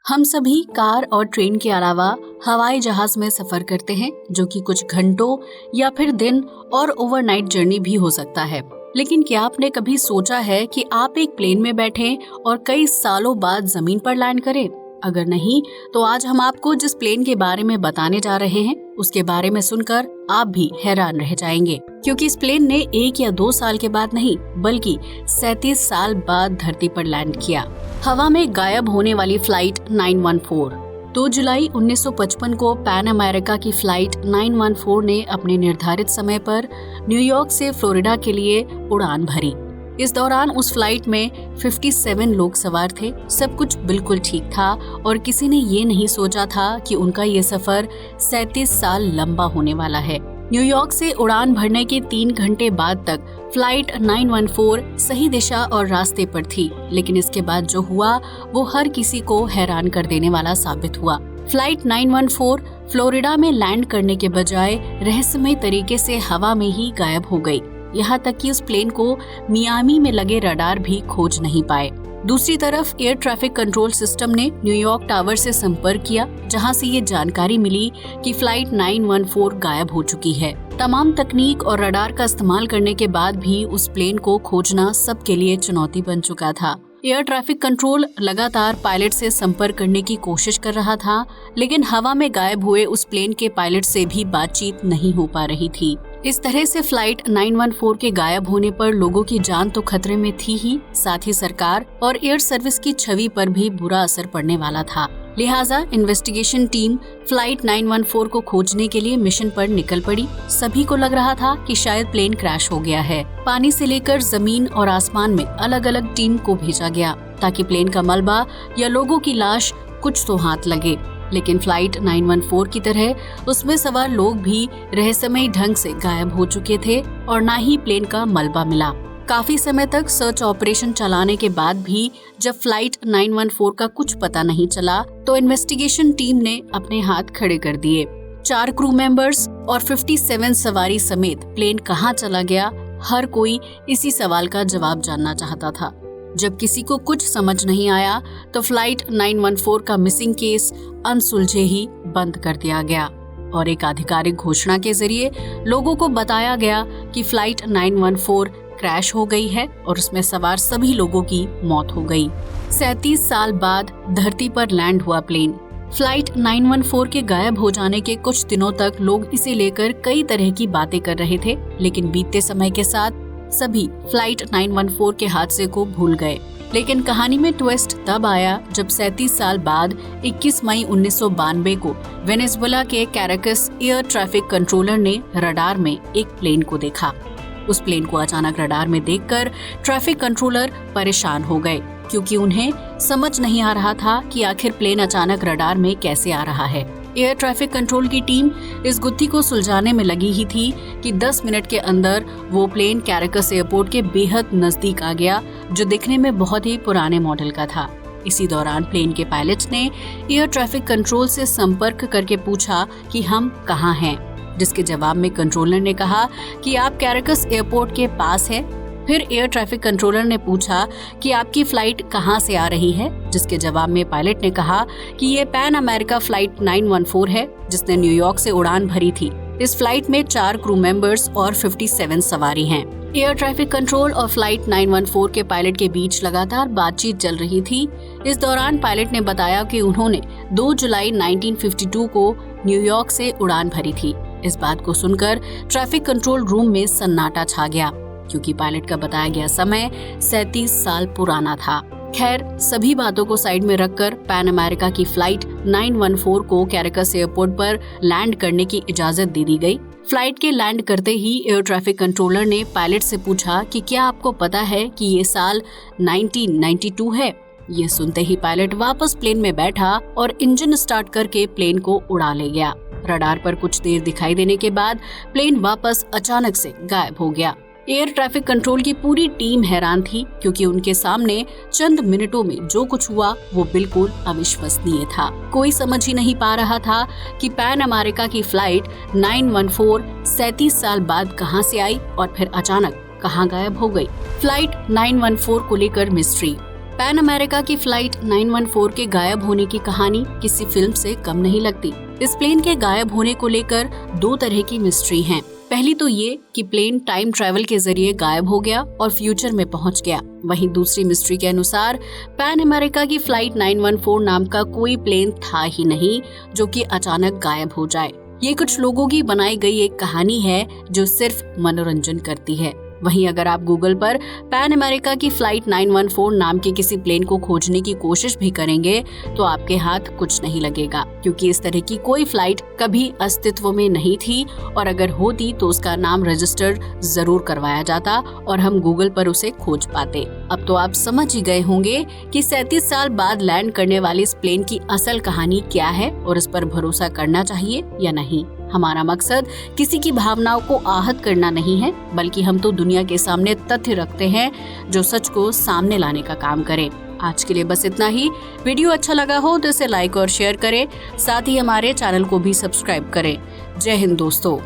हम सभी कार और ट्रेन के अलावा हवाई जहाज में सफर करते हैं, जो कि कुछ घंटों या फिर दिन और ओवरनाइट जर्नी भी हो सकता है। लेकिन क्या आपने कभी सोचा है कि आप एक प्लेन में बैठें और कई सालों बाद जमीन पर लैंड करें? अगर नहीं, तो आज हम आपको जिस प्लेन के बारे में बताने जा रहे हैं, उसके बारे में सुनकर आप भी हैरान रह जाएंगे, क्योंकि इस प्लेन ने 1 या 2 साल के बाद नहीं, बल्कि 37 साल बाद धरती पर लैंड किया। हवा में गायब होने वाली फ्लाइट 914। 2 जुलाई 1955 को पैन अमेरिका की फ्लाइट 914 ने अपने निर्धारित समय पर न्यूयॉर्क से फ्लोरिडा के लिए उड़ान भरी। इस दौरान उस फ्लाइट में 57 लोग सवार थे। सब कुछ बिल्कुल ठीक था और किसी ने ये नहीं सोचा था कि उनका ये सफर 37 साल लंबा होने वाला है। न्यूयॉर्क से उड़ान भरने के 3 घंटे बाद तक फ्लाइट 914 सही दिशा और रास्ते पर थी, लेकिन इसके बाद जो हुआ वो हर किसी को हैरान कर देने वाला साबित हुआ। फ्लाइट 914 फ्लोरिडा में लैंड करने के बजाय रहस्यमय तरीके से हवा में ही गायब हो गई। यहाँ तक कि उस प्लेन को मियामी में लगे रडार भी खोज नहीं पाए। दूसरी तरफ एयर ट्रैफिक कंट्रोल सिस्टम ने न्यूयॉर्क टावर से संपर्क किया, जहां से ये जानकारी मिली कि फ्लाइट 914 गायब हो चुकी है। तमाम तकनीक और रडार का इस्तेमाल करने के बाद भी उस प्लेन को खोजना सबके लिए चुनौती बन चुका था। एयर ट्रैफिक कंट्रोल लगातार पायलट से संपर्क करने की कोशिश कर रहा था, लेकिन हवा में गायब हुए उस प्लेन के पायलट से भी बातचीत नहीं हो पा रही थी। इस तरह से फ्लाइट 914 के गायब होने पर लोगों की जान तो खतरे में थी ही, साथ ही सरकार और एयर सर्विस की छवि पर भी बुरा असर पड़ने वाला था। लिहाजा इन्वेस्टिगेशन टीम फ्लाइट 914 को खोजने के लिए मिशन पर निकल पड़ी। सभी को लग रहा था कि शायद प्लेन क्रैश हो गया है। पानी से लेकर जमीन और आसमान में अलग अलग टीम को भेजा गया, ताकि प्लेन का मलबा या लोगों की लाश कुछ तो हाथ लगे। लेकिन फ्लाइट 914 की तरह उसमें सवार लोग भी रहस्यमय ढंग से गायब हो चुके थे और न ही प्लेन का मलबा मिला। काफी समय तक सर्च ऑपरेशन चलाने के बाद भी जब फ्लाइट 914 का कुछ पता नहीं चला, तो इन्वेस्टिगेशन टीम ने अपने हाथ खड़े कर दिए। 4 क्रू मेंबर्स और 57 सवारी समेत प्लेन कहाँ चला गया, हर कोई इसी सवाल का जवाब जानना चाहता था। जब किसी को कुछ समझ नहीं आया, तो फ्लाइट 914 का मिसिंग केस अनसुलझे ही बंद कर दिया गया और एक आधिकारिक घोषणा के जरिए लोगों को बताया गया कि फ्लाइट 914 क्रैश हो गई है और उसमें सवार सभी लोगों की मौत हो गई। 37 साल बाद धरती पर लैंड हुआ प्लेन। फ्लाइट 914 के गायब हो जाने के कुछ दिनों तक लोग इसे लेकर कई तरह की बातें कर रहे थे, लेकिन बीतते समय के साथ सभी फ्लाइट 914 के हादसे को भूल गए। लेकिन कहानी में ट्विस्ट तब आया जब 37 साल बाद 21 मई 1992 को वेनेजुएला के कैराकस एयर ट्रैफिक कंट्रोलर ने रडार में एक प्लेन को देखा। उस प्लेन को अचानक रडार में देखकर ट्रैफिक कंट्रोलर परेशान हो गए, क्योंकि उन्हें समझ नहीं आ रहा था कि आखिर प्लेन अचानक रडार में कैसे आ रहा है। एयर ट्रैफिक कंट्रोल की टीम इस गुत्थी को सुलझाने में लगी ही थी कि 10 मिनट के अंदर वो प्लेन कैराकस एयरपोर्ट के बेहद नजदीक आ गया, जो दिखने में बहुत ही पुराने मॉडल का था। इसी दौरान प्लेन के पायलट ने एयर ट्रैफिक कंट्रोल से संपर्क करके पूछा कि हम कहाँ हैं, जिसके जवाब में कंट्रोलर ने कहा कि आप कैराकस एयरपोर्ट के पास हैं। फिर एयर ट्रैफिक कंट्रोलर ने पूछा कि आपकी फ्लाइट कहां से आ रही है, जिसके जवाब में पायलट ने कहा कि ये पैन अमेरिका फ्लाइट 914 है, जिसने न्यूयॉर्क से उड़ान भरी थी। इस फ्लाइट में 4 क्रू मेंबर्स और 57 सवारी हैं। एयर ट्रैफिक कंट्रोल और फ्लाइट 914 के पायलट के बीच लगातार बातचीत चल रही थी। इस दौरान पायलट ने बताया कि उन्होंने 2 जुलाई 1952 को न्यूयॉर्क से उड़ान भरी थी। इस बात को सुनकर ट्रैफिक कंट्रोल रूम में सन्नाटा छा गया, क्योंकि पायलट का बताया गया समय 37 साल पुराना था। खैर, सभी बातों को साइड में रखकर पैन अमेरिका की फ्लाइट 914 को कैराकस एयरपोर्ट पर लैंड करने की इजाजत दे दी गई। फ्लाइट के लैंड करते ही एयर ट्रैफिक कंट्रोलर ने पायलट से पूछा कि क्या आपको पता है कि ये साल 1992 है। ये सुनते ही पायलट वापस प्लेन में बैठा और इंजन स्टार्ट करके प्लेन को उड़ा ले गया। रडार पर कुछ देर दिखाई देने के बाद प्लेन वापस अचानक से गायब हो गया। एयर ट्रैफिक कंट्रोल की पूरी टीम हैरान थी, क्योंकि उनके सामने चंद मिनटों में जो कुछ हुआ वो बिल्कुल अविश्वसनीय था। कोई समझ ही नहीं पा रहा था कि पैन अमेरिका की फ्लाइट 914 37 साल बाद कहां से आई और फिर अचानक कहां गायब हो गई। फ्लाइट 914 को लेकर मिस्ट्री। पैन अमेरिका की फ्लाइट 914 के गायब होने की कहानी किसी फिल्म से कम नहीं लगती। इस प्लेन के गायब होने को लेकर दो तरह की मिस्ट्री हैं। पहली तो ये कि प्लेन टाइम ट्रैवल के जरिए गायब हो गया और फ्यूचर में पहुंच गया। वहीं दूसरी मिस्ट्री के अनुसार पैन अमेरिका की फ्लाइट 914 नाम का कोई प्लेन था ही नहीं जो कि अचानक गायब हो जाए। ये कुछ लोगों की बनाई गई एक कहानी है जो सिर्फ मनोरंजन करती है। वहीं अगर आप गूगल पर पैन अमेरिका की फ्लाइट 914 नाम के किसी प्लेन को खोजने की कोशिश भी करेंगे तो आपके हाथ कुछ नहीं लगेगा, क्योंकि इस तरह की कोई फ्लाइट कभी अस्तित्व में नहीं थी और अगर होती तो उसका नाम रजिस्टर जरूर करवाया जाता और हम गूगल पर उसे खोज पाते। अब तो आप समझ ही गए होंगे कि 37 साल बाद लैंड करने वाली इस प्लेन की असल कहानी क्या है और इस पर भरोसा करना चाहिए या नहीं। हमारा मकसद किसी की भावनाओं को आहत करना नहीं है, बल्कि हम तो दुनिया के सामने तथ्य रखते हैं जो सच को सामने लाने का काम करें। आज के लिए बस इतना ही। वीडियो अच्छा लगा हो तो इसे लाइक और शेयर करें, साथ ही हमारे चैनल को भी सब्सक्राइब करें। जय हिंद दोस्तों।